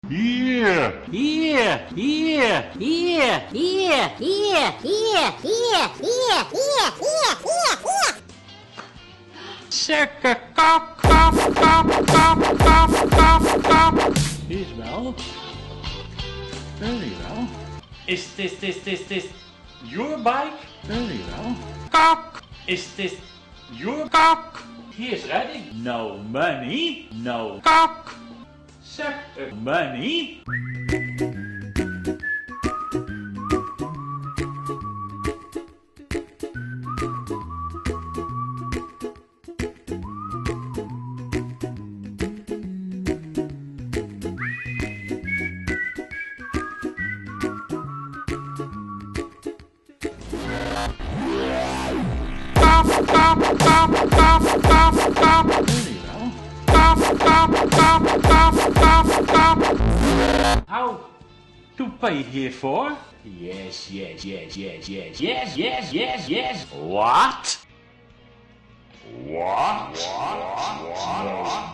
Yeah. Yeah, yeah, yeah, yeah, yeah, yeah, yeah, yeah, yeah, yeah. Sukke, kop, kop, kop, kop, kop, kop, kop. Is wel. Very well. Is this your bike? Very well. Kop, Is this your kop, Here's ready. No money, no kop. sucker money. Kop, kop, kop, kop, kop, kop. Very well. Kop, kop, kop, kop, kop, kop. How to pay here for? Yes, yes, yes, yes, yes, yes, yes, yes, yes. What? What?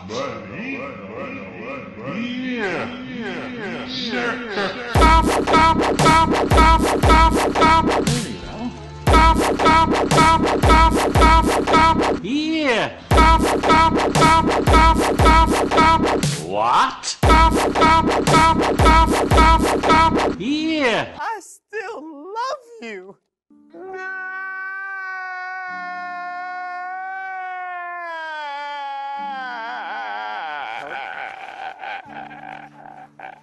Money? Yeah. Sukke, kop, kop, kop, kop, kop, kop. Very well. Kop, kop, kop, kop, kop, kop. Yeah. Kop, kop, kop, kop, kop, kop. What? Kop, kop, kop, kop, kop, kop. Yeah. I still love you.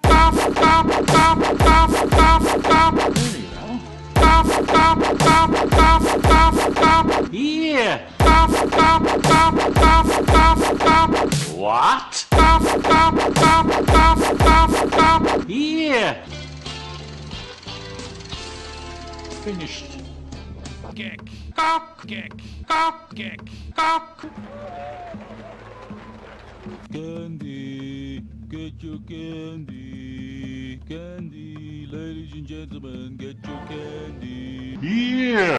Kop, kop, kop, kop, kop, kop. Very well. Kop, kop, kop, kop, kop, kop. Yeah. Kop, kop, kop, kop, kop, kop. What? Kop, kop, kop, kop, kop, kop. Yeah. Finished. Kick, Kop, kick, kop, kick. kop. Candy, get your candy, candy, ladies and gentlemen, get your candy. Yeah.